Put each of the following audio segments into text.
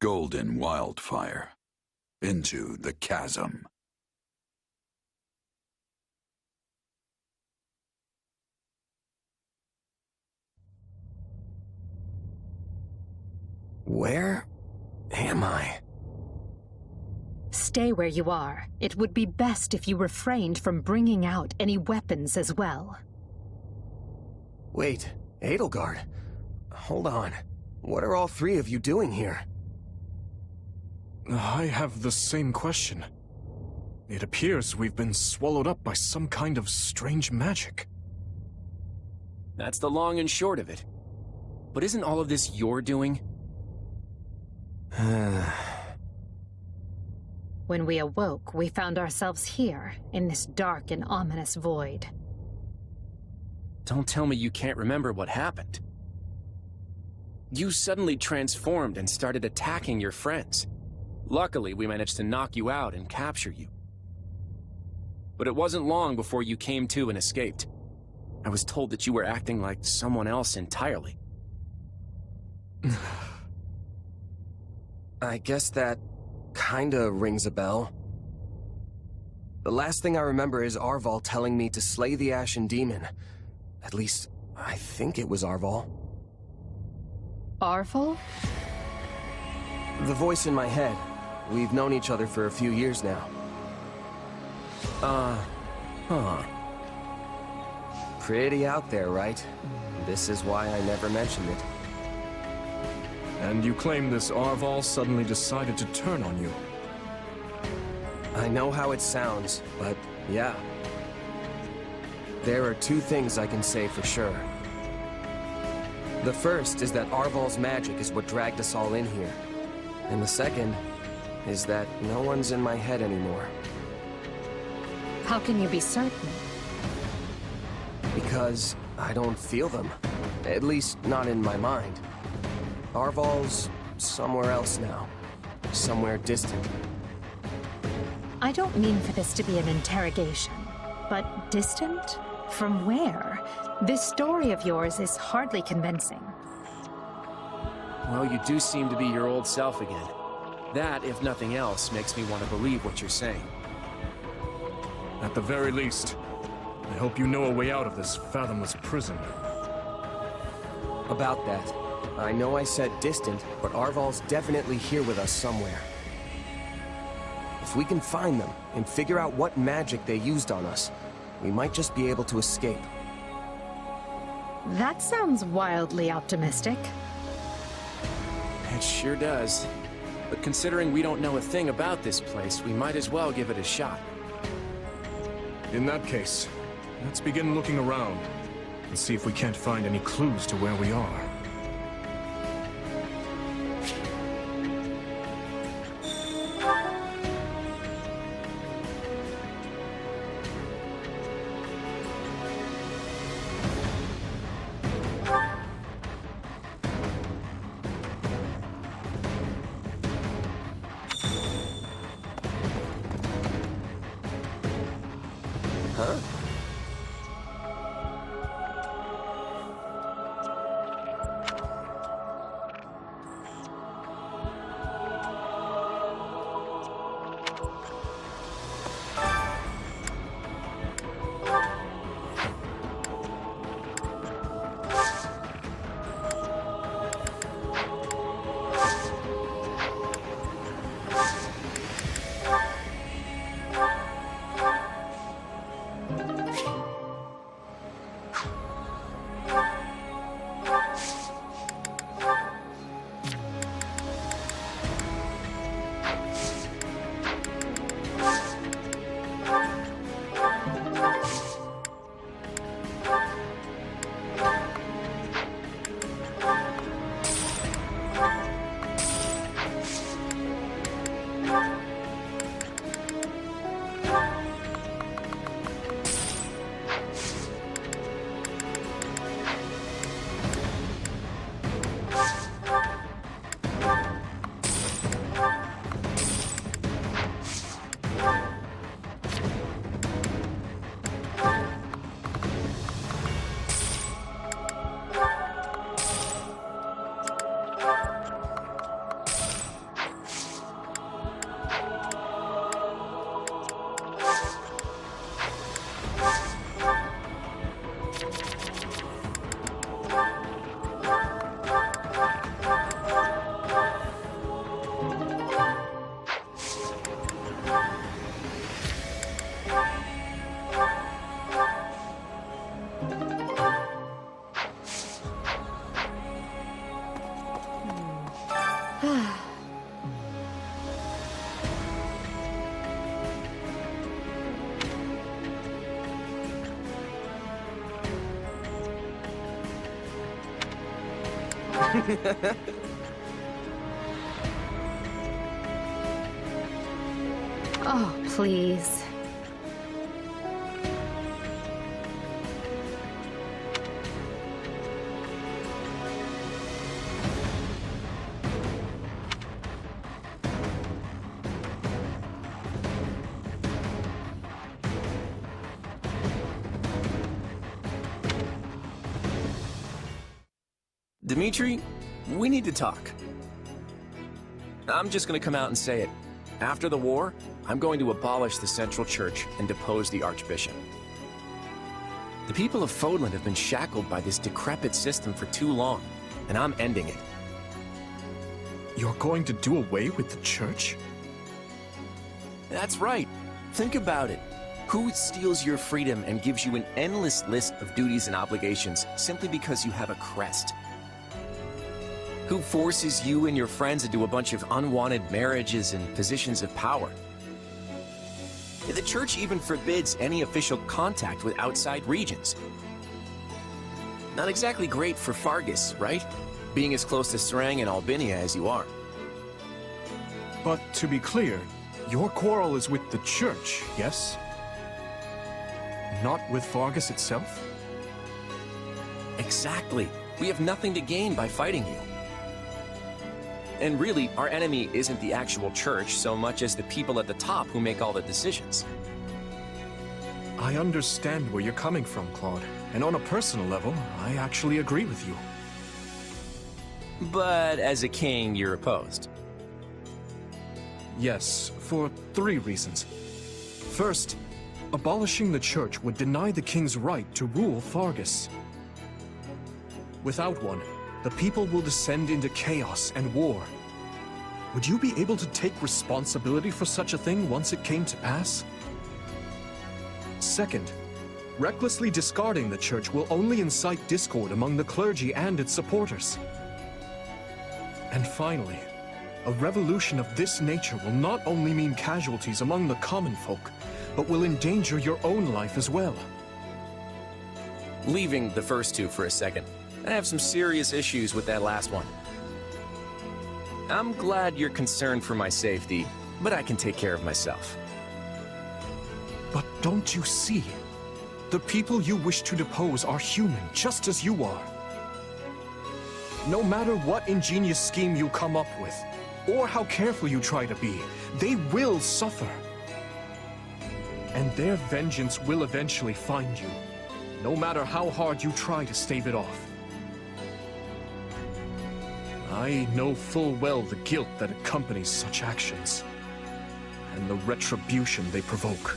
golden wildfire into the chasm. Where am I? Stay where you are. It would be best if you refrained from bringing out any weapons as well. Wait, Edelgard. Hold on. What are all three of you doing here? I have the same question. It appears we've been swallowed up by some kind of strange magic. That's the long and short of it. But isn't all of this your doing? When we awoke, we found ourselves here, in this dark and ominous void. Don't tell me you can't remember what happened. You suddenly transformed and started attacking your friends. Luckily, we managed to knock you out and capture you. But it wasn't long before you came to and escaped. I was told that you were acting like someone else entirely. I guess that kinda rings a bell. The last thing I remember is Arval telling me to slay the Ashen Demon. At least, I think it was Arval. Arval? The voice in my head. We've known each other for a few years now. Pretty out there, right? This is why I never mentioned it. And you claim this Arval suddenly decided to turn on you. I know how it sounds, but yeah. There are two things I can say for sure. The first is that Arval's magic is what dragged us all in here. And the second is that no one's in my head anymore. How can you be certain? Because I don't feel them. At least, not in my mind. Arval's somewhere else now. Somewhere distant. I don't mean for this to be an interrogation, but distant? From where? This story of yours is hardly convincing. Well, you do seem to be your old self again. That, if nothing else, makes me want to believe what you're saying. At the very least, I hope you know a way out of this fathomless prison. About that, I know I said distant, but Arval's definitely here with us somewhere. If we can find them and figure out what magic they used on us, we might just be able to escape. That sounds wildly optimistic. It sure does. But considering we don't know a thing about this place, we might as well give it a shot. In that case, let's begin looking around and see if we can't find any clues to where we are. Huh? Oh, please. Dimitri, we need to talk. I'm just gonna come out and say it. After the war, I'm going to abolish the Central Church and depose the Archbishop. The people of Fódlan have been shackled by this decrepit system for too long, and I'm ending it. You're going to do away with the church? That's right. Think about it. Who steals your freedom and gives you an endless list of duties and obligations simply because you have a crest? Who forces you and your friends into a bunch of unwanted marriages and positions of power? The Church even forbids any official contact with outside regions. Not exactly great for Fargus, right? Being as close to Serang and Albinia as you are. But to be clear, your quarrel is with the church, yes? Not with Fargus itself? Exactly. We have nothing to gain by fighting you. And really, our enemy isn't the actual church so much as the people at the top who make all the decisions. I understand where you're coming from, Claude. And on a personal level, I actually agree with you. But as a king, you're opposed. Yes, for 3 reasons. First, abolishing the church would deny the king's right to rule Fargus. Without one, the people will descend into chaos and war. Would you be able to take responsibility for such a thing once it came to pass? Second, recklessly discarding the church will only incite discord among the clergy and its supporters. And finally, a revolution of this nature will not only mean casualties among the common folk, but will endanger your own life as well. Leaving the first two for a second, I have some serious issues with that last one. I'm glad you're concerned for my safety, but I can take care of myself. But don't you see? The people you wish to depose are human, just as you are. No matter what ingenious scheme you come up with, or how careful you try to be, they will suffer. And their vengeance will eventually find you, no matter how hard you try to stave it off. I know full well the guilt that accompanies such actions, and the retribution they provoke.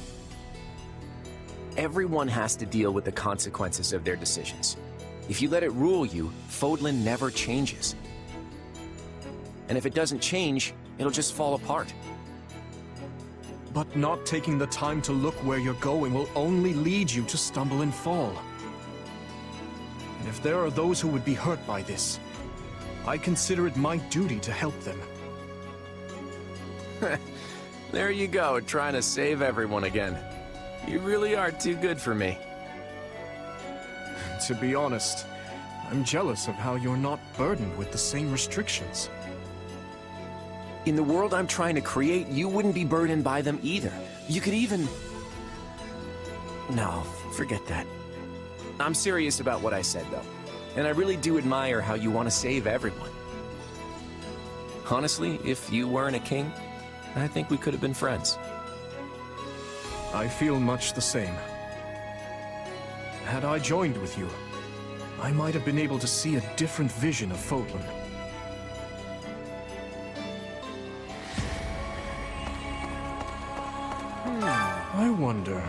Everyone has to deal with the consequences of their decisions. If you let it rule you, Fódlan never changes. And if it doesn't change, it'll just fall apart. But not taking the time to look where you're going will only lead you to stumble and fall. And if there are those who would be hurt by this, I consider it my duty to help them. There you go, trying to save everyone again. You really are too good for me. To be honest, I'm jealous of how you're not burdened with the same restrictions. In the world I'm trying to create, you wouldn't be burdened by them either. You could even... No, forget that. I'm serious about what I said, though. And I really do admire how you want to save everyone. Honestly, if you weren't a king, I think we could have been friends. I feel much the same. Had I joined with you, I might have been able to see a different vision of Fódlan. I wonder...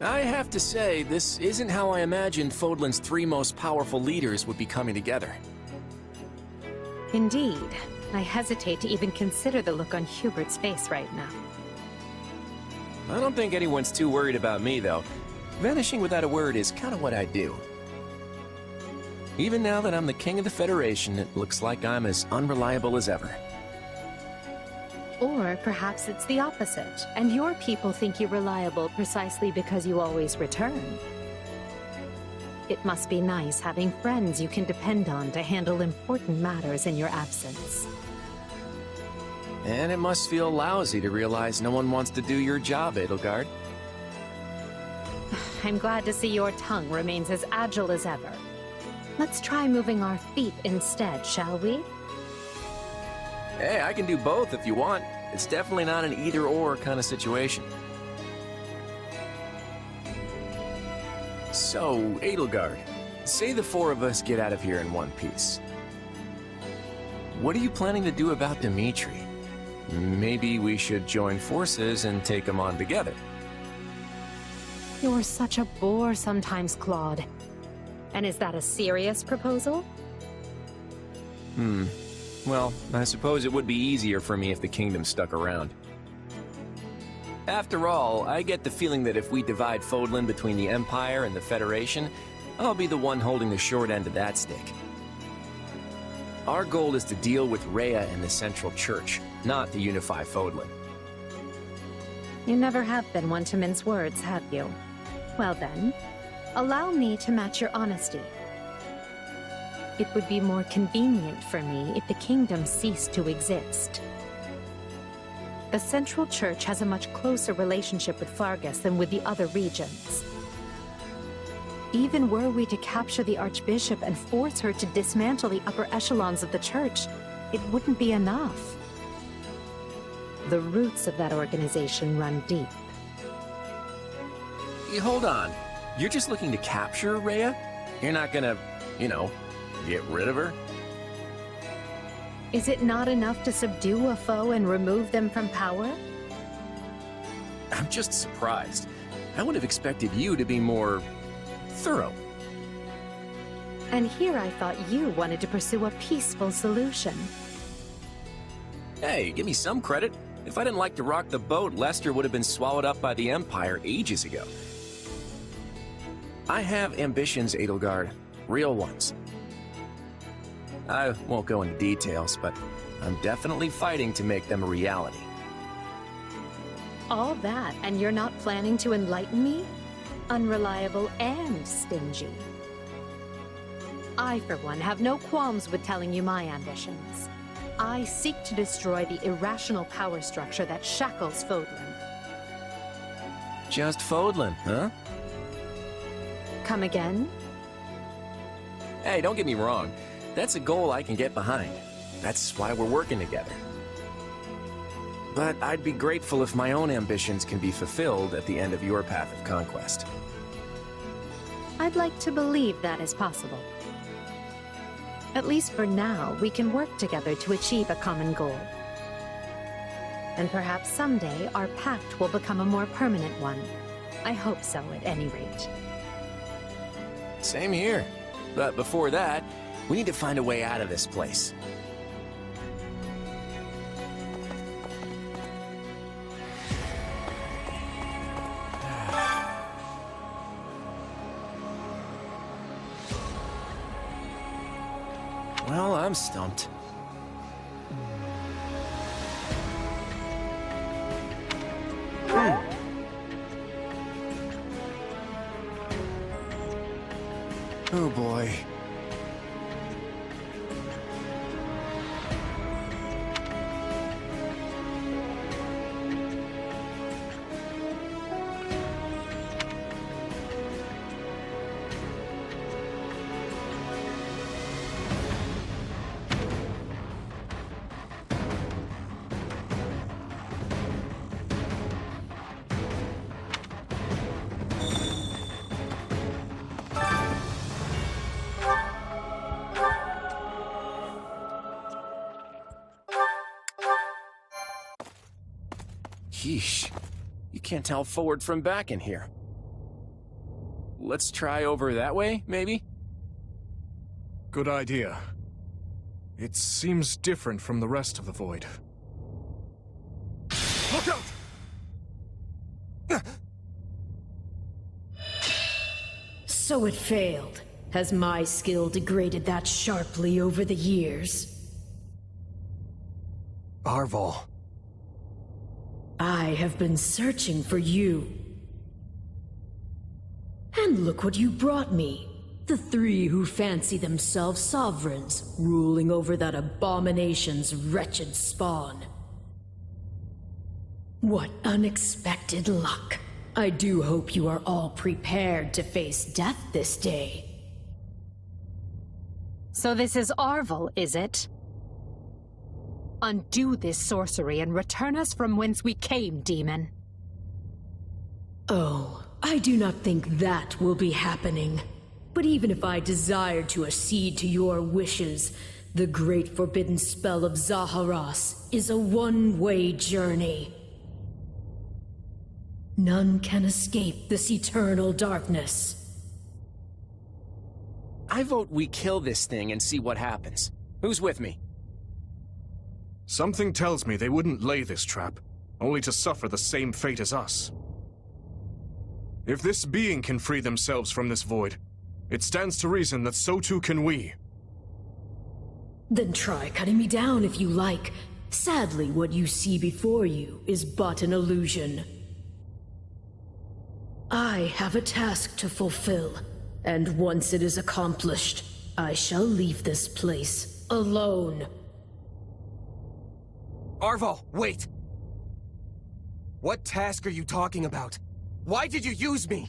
I have to say, this isn't how I imagined Fódlan's three most powerful leaders would be coming together. Indeed. I hesitate to even consider the look on Hubert's face right now. I don't think anyone's too worried about me, though. Vanishing without a word is kind of what I do. Even now that I'm the king of the Federation, it looks like I'm as unreliable as ever. Or perhaps it's the opposite, and your people think you reliable precisely because you always return. It must be nice having friends you can depend on to handle important matters in your absence. And it must feel lousy to realize no one wants to do your job, Edelgard. I'm glad to see your tongue remains as agile as ever. Let's try moving our feet instead, shall we? Hey, I can do both if you want. It's definitely not an either-or kind of situation. So, Edelgard, say the four of us get out of here in one piece. What are you planning to do about Dimitri? Maybe we should join forces and take him on together. You're such a bore sometimes, Claude. And is that a serious proposal? Well, I suppose it would be easier for me if the kingdom stuck around. After all, I get the feeling that if we divide Fódlan between the Empire and the Federation, I'll be the one holding the short end of that stick. Our goal is to deal with Rhea and the Central Church, not to unify Fódlan. You never have been one to mince words, have you? Well then, allow me to match your honesty. It would be more convenient for me if the kingdom ceased to exist. The Central Church has a much closer relationship with Fargus than with the other regions. Even were we to capture the Archbishop and force her to dismantle the upper echelons of the Church, it wouldn't be enough. The roots of that organization run deep. Hold on. You're just looking to capture Rhea? You're not gonna, get rid of her? Is it not enough to subdue a foe and remove them from power? I'm just surprised. I would have expected you to be more thorough. And here I thought you wanted to pursue a peaceful solution. Hey, give me some credit. If I didn't like to rock the boat, Lester would have been swallowed up by the Empire ages ago. I have ambitions, Edelgard. Real ones. I won't go into details, but I'm definitely fighting to make them a reality. All that, and you're not planning to enlighten me? Unreliable and stingy. I, for one, have no qualms with telling you my ambitions. I seek to destroy the irrational power structure that shackles Fódlan. Just Fódlan, huh? Come again? Hey, don't get me wrong. That's a goal I can get behind. That's why we're working together. But I'd be grateful if my own ambitions can be fulfilled at the end of your path of conquest. I'd like to believe that is possible. At least for now, we can work together to achieve a common goal. And perhaps someday our pact will become a more permanent one. I hope so, at any rate. Same here. But before that, we need to find a way out of this place. Well, I'm stumped. Oh boy. Yeesh. You can't tell forward from back in here. let's try over that way, maybe? Good idea. It seems different from the rest of the void. Look out! So it failed. Has my skill degraded that sharply over the years? Arval. I have been searching for you. And look what you brought me. The three who fancy themselves sovereigns, ruling over that abomination's wretched spawn. What unexpected luck. I do hope you are all prepared to face death this day. So this is Arval, is it? Undo this sorcery and return us from whence we came, demon. Oh, I do not think that will be happening. But even if I desired to accede to your wishes, the great forbidden spell of Zahras is a one-way journey. None can escape this eternal darkness. I vote we kill this thing and see what happens. Who's with me? Something tells me they wouldn't lay this trap, only to suffer the same fate as us. If this being can free themselves from this void, it stands to reason that so too can we. Then try cutting me down if you like. Sadly, what you see before you is but an illusion. I have a task to fulfill, and once it is accomplished, I shall leave this place alone. Arval, wait! What task are you talking about? Why did you use me?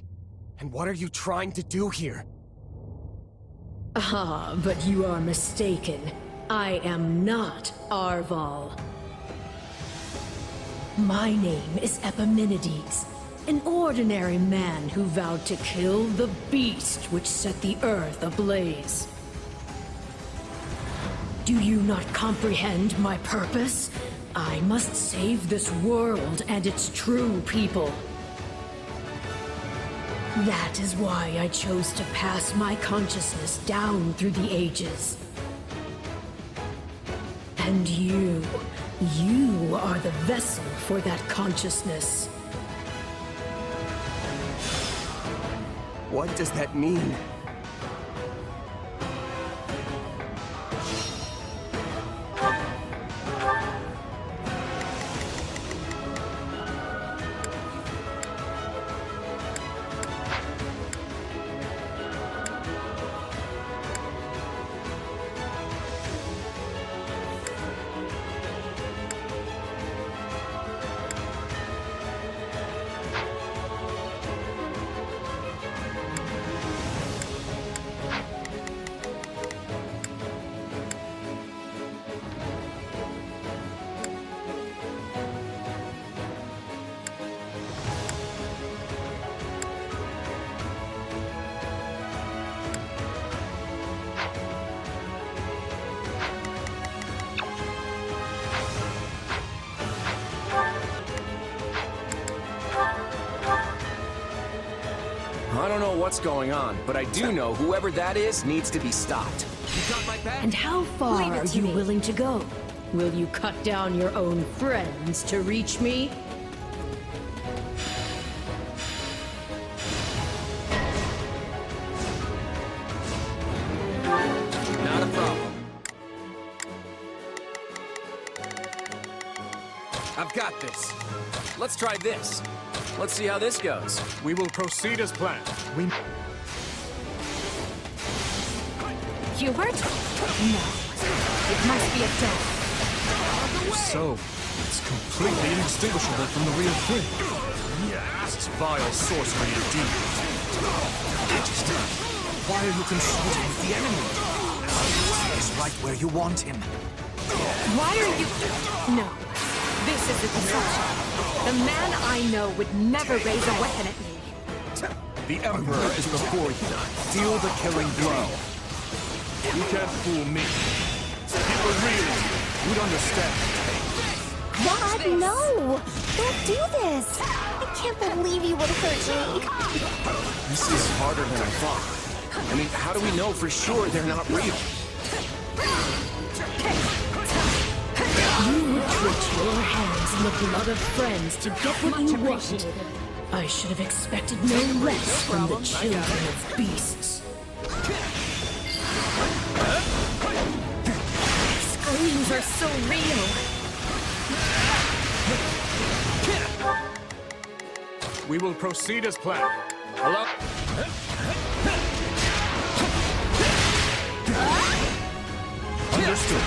And what are you trying to do here? Ah, but you are mistaken. I am not Arval. My name is Epimenides, an ordinary man who vowed to kill the beast which set the earth ablaze. Do you not comprehend my purpose? I must save this world and its true people. That is why I chose to pass my consciousness down through the ages. And you are the vessel for that consciousness. What does that mean? I don't know what's going on, but I do know whoever that is needs to be stopped. You got my back? And how far Leave it are to you me. willing to go? Will you cut down your own friends to reach me? Not a problem. I've got this. Let's try this. Let's see how this goes. We will proceed as planned. Hubert? No. It must be a death. So, it's completely indistinguishable from the real thing. This is vile sorcery indeed. Why are you consulting with the enemy? He's right where you want him. Why are you... No. This is a deception. The man I know would never raise a weapon at me. The Emperor is before you. Deal the killing blow. You can't fool me. If you were really you'd understand. Dad, no! Don't do this! Can't believe you would hurt me. This is harder than I thought. I mean, how do we know for sure they're not real? You would put your hands in the blood of friends to get what you wanted. I should have expected no less from the children of beasts. Screams are so real. We will proceed as planned. Allow... Understood.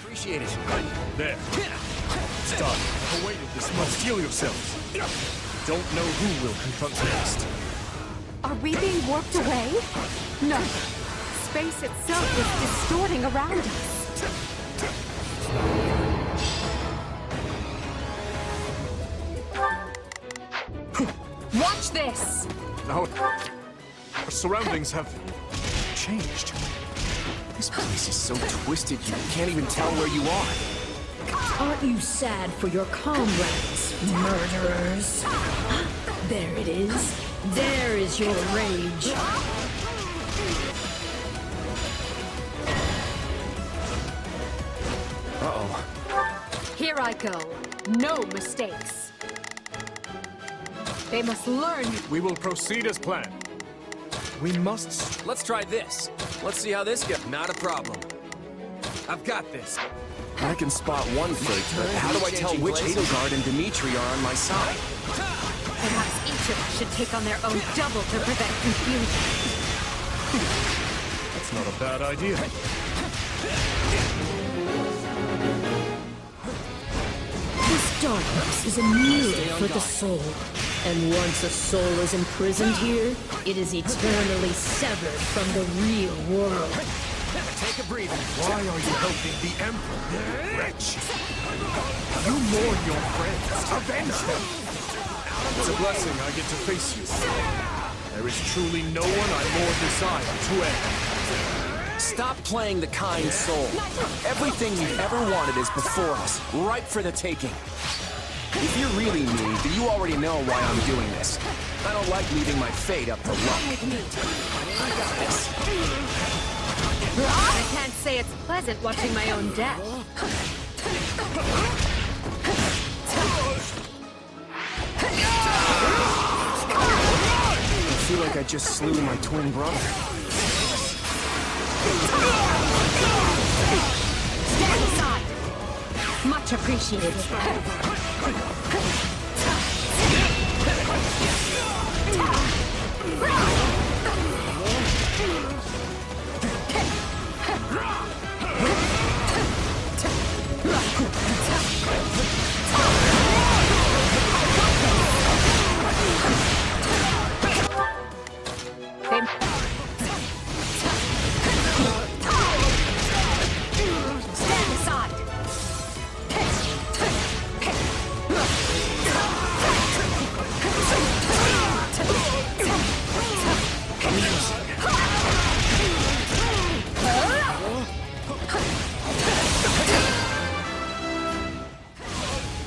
Appreciate it. There. Stop. I've awaited this much. Steel yourselves. Don't know who will confront next. Are we being warped away? No. Space itself is distorting around us. Watch this! Now, our surroundings have changed. This place is so twisted you can't even tell where you are. Aren't you sad for your comrades, murderers? There it is. There is your rage. Uh-oh. Here I go. No mistakes. They must learn. We will proceed as planned. We must... Let's try this. Let's see how this goes. Not a problem. I've got this. I can spot one fake, but how do I tell which Edelgard and Dimitri are on my side? Perhaps each of us should take on their own double to prevent confusion. That's not a bad idea. This darkness is a mirror for the soul. And once a soul is imprisoned here, it is eternally severed from the real world. Take a breather. Why are you helping the Emperor, wretch? You mourn your friends. Avenge them. It's a blessing I get to face you. There is truly no one I more desire to end. Stop playing the kind soul. Everything you've ever wanted is before us, ripe for the taking. If you're really me, then you already know why I'm doing this. I don't like leaving my fate up to luck. I got this. I can't say it's pleasant watching my own death. I feel like I just slew my twin brother. Stand aside. Much appreciated. Stand aside.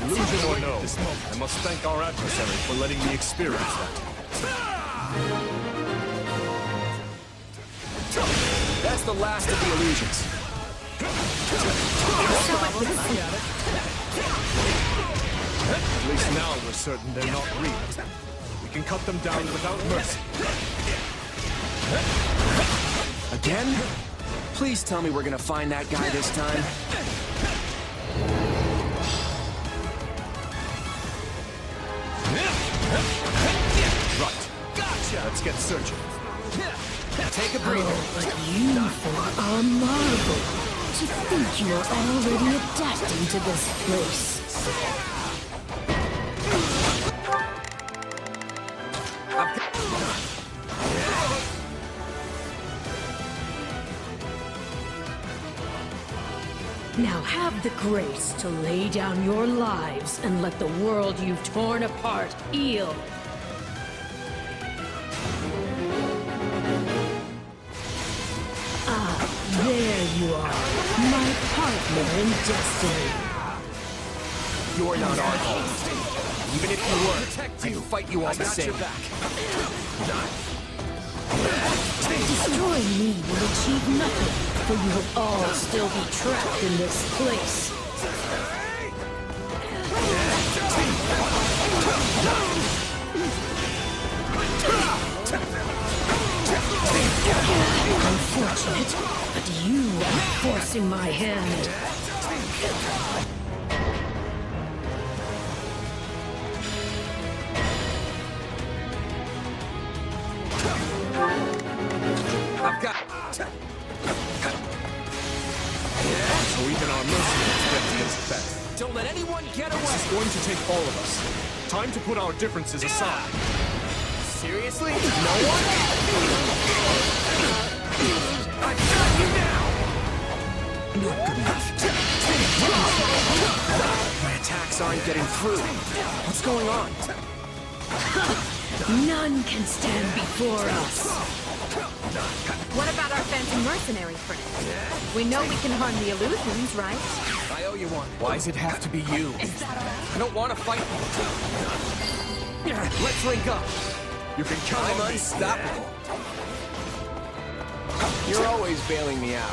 Illusion or no, I must thank our adversary for letting me experience that. That's the last of the illusions. At least now we're certain they're not real. We can cut them down without mercy. Again? Please tell me we're gonna find that guy this time. Right. Gotcha! Let's get searching. Take a breather. But you four are a marvel. To think you are already adapting to this place. Now have the grace to lay down your lives and let the world you've torn apart heal. Ah, there you are, my partner in destiny. You're not Arval. Even if you were, I'd fight you all the same. Destroying me will achieve nothing, for you will all still be trapped in this place. Unfortunate, but you are forcing my hand. I've got... So even our mercenaries get the effect. Don't let anyone get away! It's going to take all of us. Time to put our differences aside. Seriously? No one? I got you now! Not good enough. My attacks aren't getting through. What's going on? None can stand before us. What about our phantom mercenary friend? We know we can harm the illusions, right? I owe you one. Why does it have to be you? I don't want to fight you. Let's link up. You can count I'm on me. unstoppable. You're always bailing me out.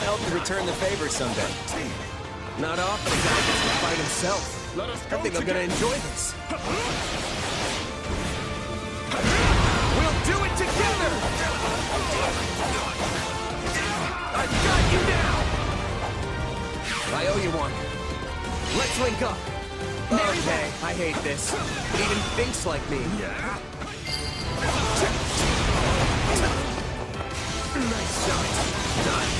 I hope you return the favor someday. Not often a guy gets to fight himself. Let us I go think I'm gonna together. enjoy this. We'll do it together! I've got you now! I owe you one. Let's link up. Okay, I hate this. It even thinks like me. Nice shot. Done.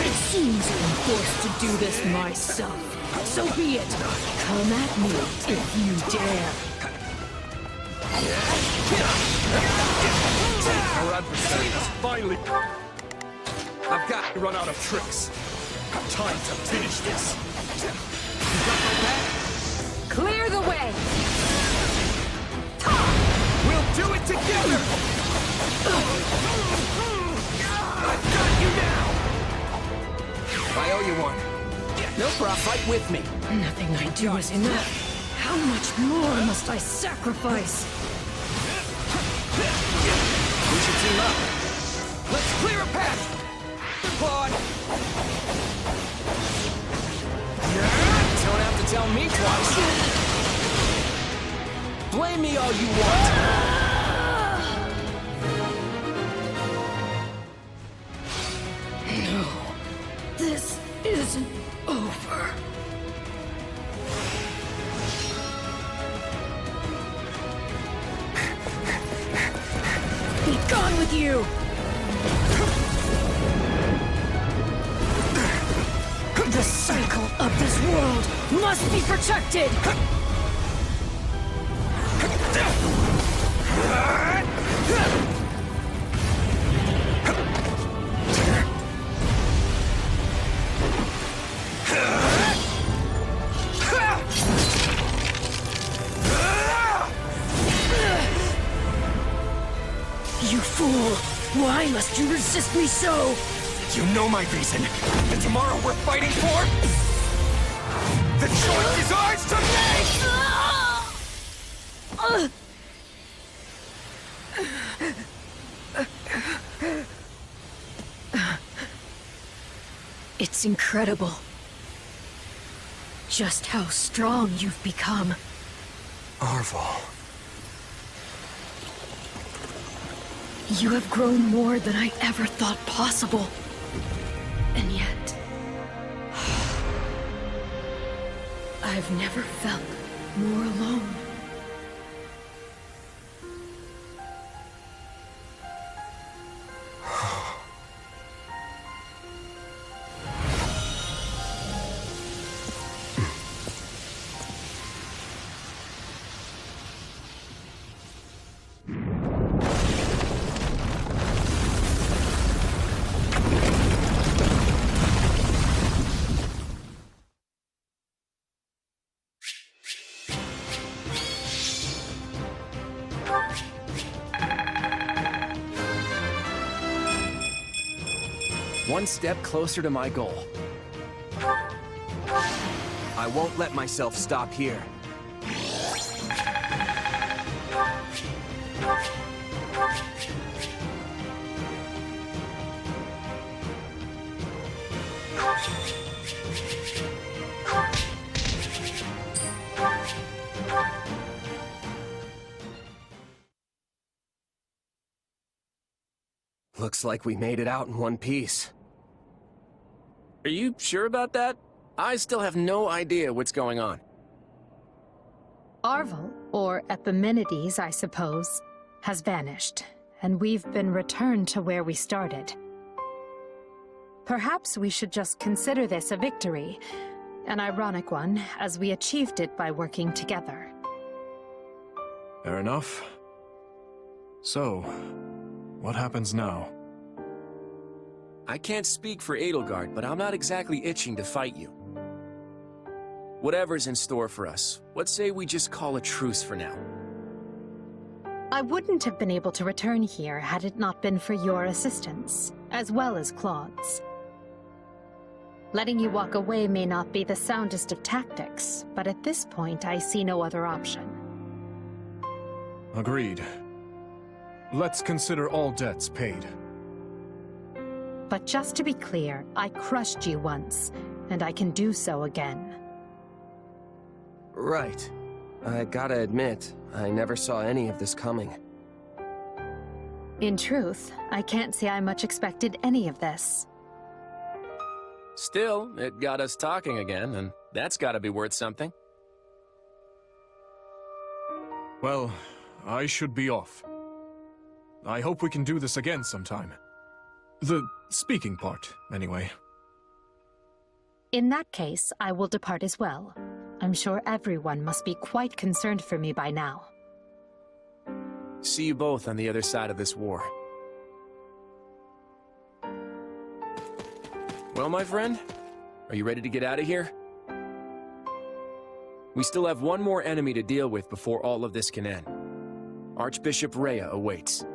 It seems I'm forced to do this myself. So be it. Come at me if you dare. Our adversary has finally... I've got We run out of tricks. Time to finish this. Clear the way! We'll do it together! I've got you now! I owe you one. No problem. Fight with me. Nothing I do is enough. How much more must I sacrifice? We should team up. Let's clear a path! Claude! Don't have to tell me twice. Blame me all you want. No, this isn't over. Be gone with you! The cycle of this world must be protected! You fool! Why must you resist me so? You know my reason. And tomorrow we're fighting for... The choice is ours to make! It's incredible. Just how strong you've become. Arval. You have grown more than I ever thought possible. And yet... I've never felt more alone. One step closer to my goal. I won't let myself stop here. Looks like we made it out in one piece. Are you sure about that? I still have no idea what's going on. Arval, or Epimenides, I suppose, has vanished, and we've been returned to where we started. Perhaps we should just consider this a victory, an ironic one, as we achieved it by working together. Fair enough. So, what happens now? I can't speak for Edelgard, but I'm not exactly itching to fight you. Whatever's in store for us, let's say we just call a truce for now. I wouldn't have been able to return here had it not been for your assistance, as well as Claude's. Letting you walk away may not be the soundest of tactics, but at this point I see no other option. Agreed. Let's consider all debts paid. But just to be clear, I crushed you once, and I can do so again. Right. I gotta admit, I never saw any of this coming. In truth, I can't say I much expected any of this. Still, it got us talking again, and that's gotta be worth something. Well, I should be off. I hope we can do this again sometime. The speaking part, anyway. In that case, I will depart as well. I'm sure everyone must be quite concerned for me by now. See you both on the other side of this war. Well, my friend, are you ready to get out of here? We still have one more enemy to deal with before all of this can end. Archbishop Rhea awaits.